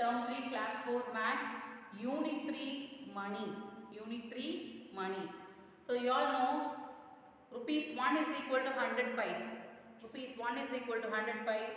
Term 3 Class 4 Maths Unit 3 Money. Unit 3 Money. So you all know rupees 1 is equal to 100 pice. Rupees 1 is equal to 100 pice.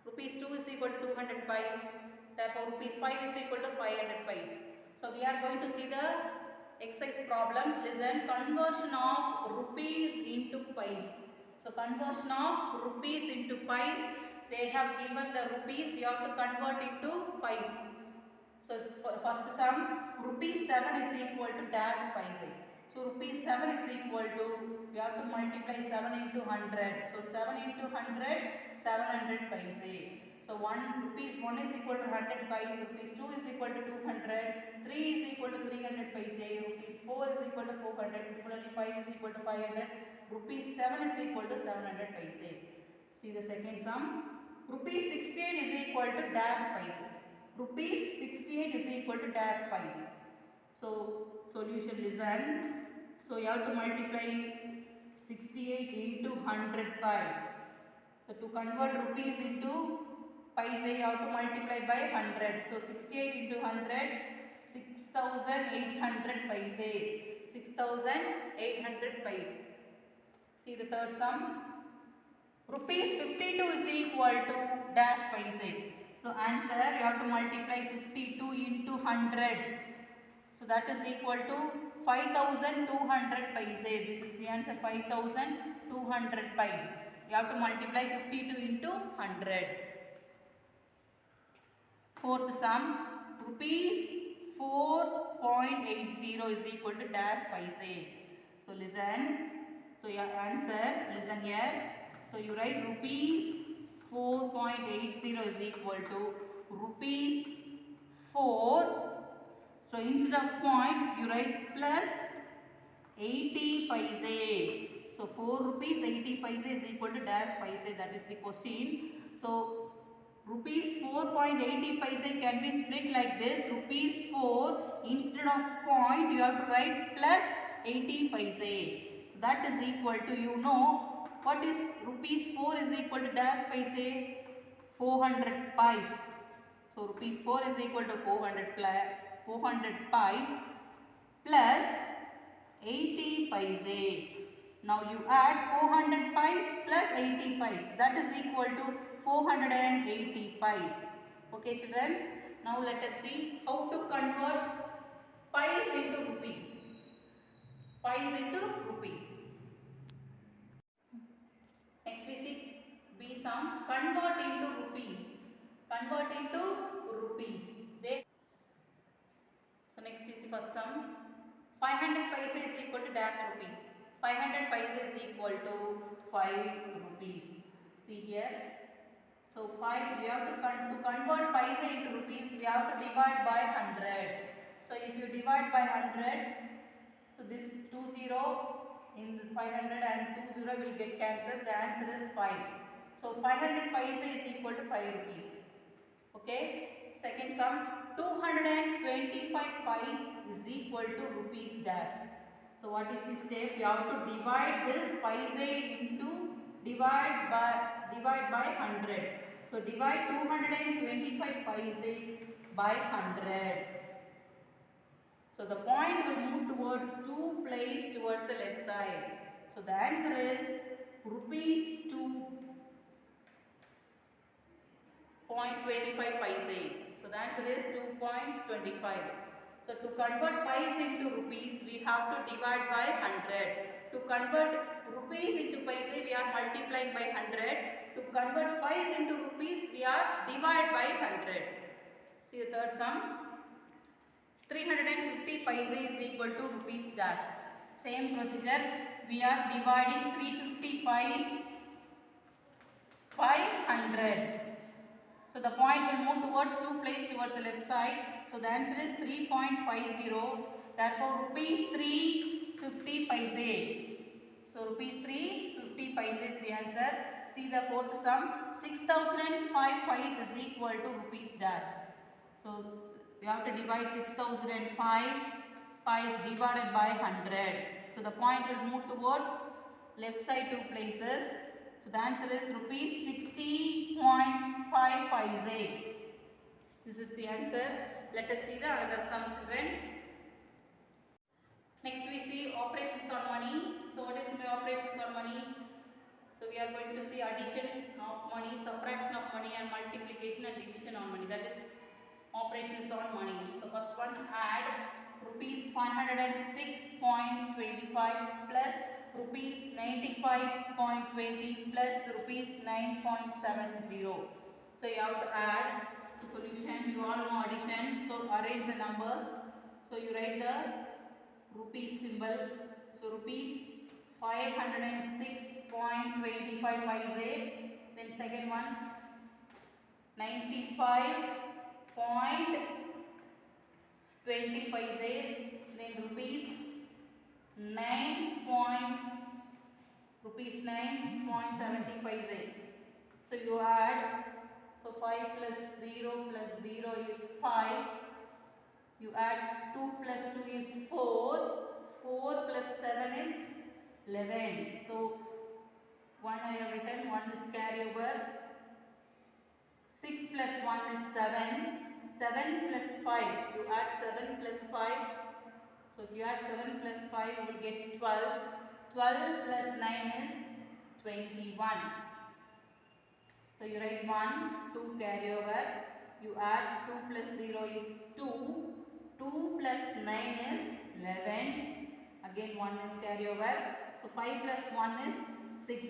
Rupees 2 is equal to 200 pice. Therefore rupees 5 is equal to 500 pice. So we are going to see the exercise problems. Listen, conversion of rupees into pice. So conversion of rupees into pice. They have given the rupees, we have to convert into pice. So first sum, rupees 7 is equal to dash pice. So rupees 7 is equal to, we have to multiply 7 into 100. So 7 into 100, 700 paise. So 1 rupees 1 is equal to 100 paise, rupees 2 is equal to 200, 3 is equal to 300 paise, rupees 4 is equal to 400, similarly 5 is equal to 500, rupees 7 is equal to 700 paise. See the second sum, rupees 68 is equal to dash paise. Rupees 68 is equal to dash pice. So solution, listen. So you have to multiply 68 into 100 pice. So to convert rupees into pice, you have to multiply by 100. So 68 into 100, 6,800 pice. 6,800 pice. See the third sum. Rupees 52 is equal to dash pice. So answer, you have to multiply 52 into 100. So that is equal to 5,200 paise. This is the answer, 5,200 paise. You have to multiply 52 into 100. Fourth sum, rupees 4.80 is equal to dash paise. So listen. So your answer, listen here. So you write rupees 4.80 is equal to rupees 4. So instead of point, you write plus 80 paise. So 4 rupees 80 paise is equal to dash paise. That is the question. So rupees 4.80 paise can be split like this. Rupees 4, instead of point, you have to write plus 80 paise. So that is equal to, you know, what is rupees 4 is equal to dash paise? 400 pice. So rupees 4 is equal to 400 pice plus 80 paise. Now you add 400 pice plus 80 pice. That is equal to 480 pice. Okay children. Now let us see how to convert pice into rupees. Pice into rupees. Next we see B sum, convert into rupees. Convert into rupees. So next we see first sum, 500 paise is equal to dash rupees. 500 paise is equal to 5 rupees. See here. So 5, we have to convert paise into rupees, we have to divide by 100. So if you divide by 100, so this 20 in 500 and 20 will get cancelled. The answer is 5. So 500 paise is equal to 5 rupees. Okay. Second sum, 225 pice is equal to rupees dash. So what is the step? You have to divide this pice into divide by 100. So divide 225 pice by 100. So the point will move towards 2 place towards the left side. So the answer is rupees 2.25 paise. So the answer is 2.25. So to convert pice into rupees, we have to divide by 100. To convert rupees into paise, we are multiplying by 100. To convert pice into rupees, we are divide by 100. See the third sum. 350 paise is equal to rupees dash. Same procedure, we are dividing 350 pice by 100. So the point will move towards 2 place towards the left side. So the answer is 3.50. Therefore rupees 350 paise. So rupees 350 paise is the answer. See the fourth sum. 6005 pice is equal to rupees dash. So we have to divide 6005 pice divided by 100. So the point will move towards left side 2 places. So the answer is rupees 60.5 paise. This is the answer. Let us see the another sum, children. Next we see operations on money. So what is my operations on money? So we are going to see addition of money, subtraction of money and multiplication and division on money. That is operations on money. So first one, add rupees 506.25 plus rupees 95.20 plus rupees 9.70. So you have to add the solution. You all know addition. So arrange the numbers. So you write the rupees symbol. So rupees 506.25 paise. Then second one 95.20 paise. Then rupees 9.70 paise. So you add. So 5 plus 0 plus 0 is 5. You add 2 plus 2 is 4. 4 plus 7 is 11. So 1 I have written, 1 is carryover. 6 plus 1 is 7. 7 plus 5. You add 7 plus 5. So if you add 7 plus 5, you will get 12. 12 plus 9 is 21. So you write 1, 2 carryover. You add 2 plus 0 is 2. 2 plus 9 is 11. Again 1 is carryover. So 5 plus 1 is 6.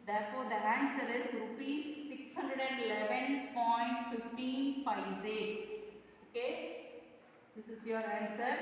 Therefore the answer is rupees 611.15 paise. Okay. This is your answer.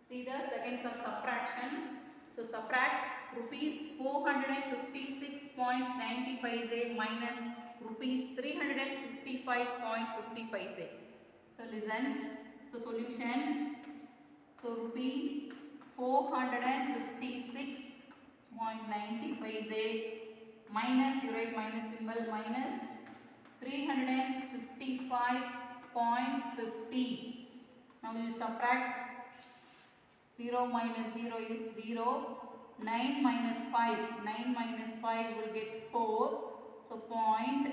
See the second sum, subtraction. So subtract rupees 456.90 paise minus rupees 355.50 paise. So listen. So solution. So rupees 456.90 paise minus, you write minus symbol, minus 355.50. Now you subtract. 0 minus 0 is 0. 9 minus 5. 9 minus 5 will get 4. So point.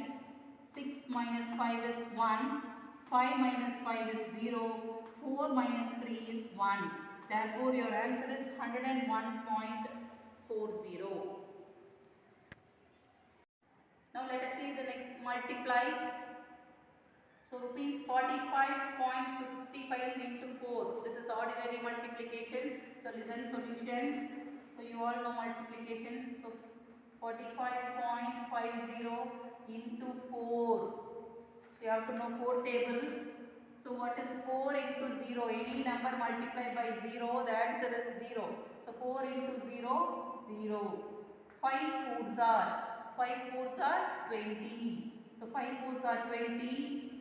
6 minus 5 is 1. 5 minus 5 is 0. 4 minus 3 is 1. Therefore your answer is 101.40. Now let us see the next multiply. So rupees 45.50 paise into 4. This is ordinary multiplication. So listen, solution. So you all know multiplication. So 45.50 into 4. So you have to know 4 table. So what is 4 into 0? Any number multiplied by 0, the answer is 0. So 4 into 0, 0. 5 fours are 20. So 5 fours are 20.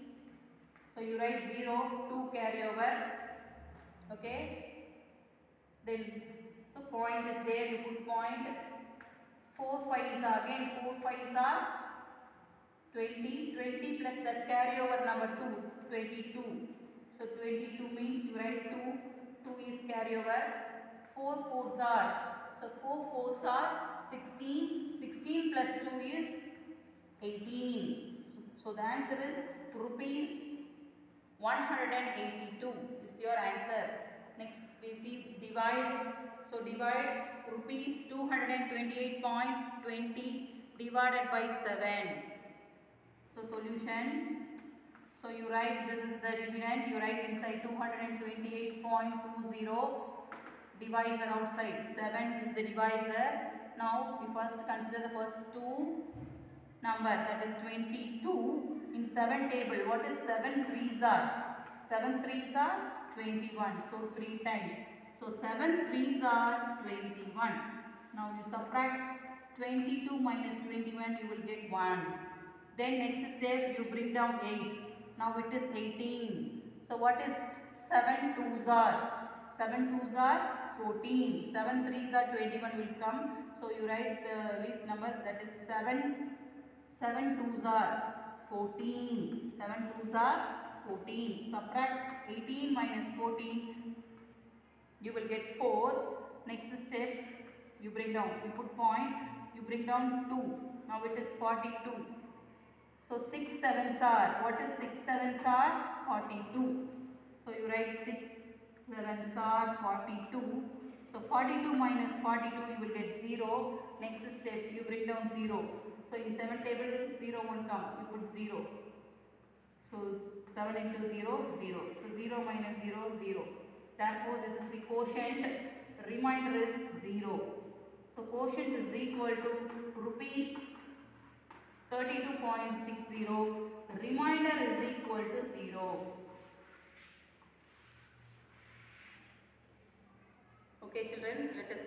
So you write 0, 2 carryover. Okay. Then so point is there, you put point. 4 5s are again 4 5s are 20. 20 plus that carryover number 2, 22. So 22 means you write 2. 2 is carryover. 4 fours are. So 4 fours are 16. 16 plus 2 is 18. So the answer is rupees 182 is your answer. Next we see divide. So divide rupees 228.20 divided by 7. So solution. So you write, this is the dividend, you write inside 228.20, divisor outside, 7 is the divisor. Now we first consider the first two number, that is 22 in 7 table. What is 7 threes are? 7 threes are 21. So 3 times. So 7 threes are 21. Now you subtract 22 minus 21, you will get 1. Then next step you bring down 8. Now it is 18. So what is 7 twos are? 7 twos are 14. 7 threes are 21 will come. So you write the least number, that is 7. 7 twos are 14. 7 twos are 14. Subtract 18 minus 14. You will get 4. Next step, you bring down. You put point. You bring down 2. Now it is 42. So 6 sevens are, what is 6 sevens are? 42. So you write 6 sevens are 42. So 42 minus 42 you will get 0. Next step you bring down 0. So in 7 table 0 won't come, you put 0. So 7 into 0, 0. So 0 minus 0, 0. Therefore this is the quotient, remainder is 0. So quotient is equal to rupees 32.60, remainder is equal to 0. Okay children, let us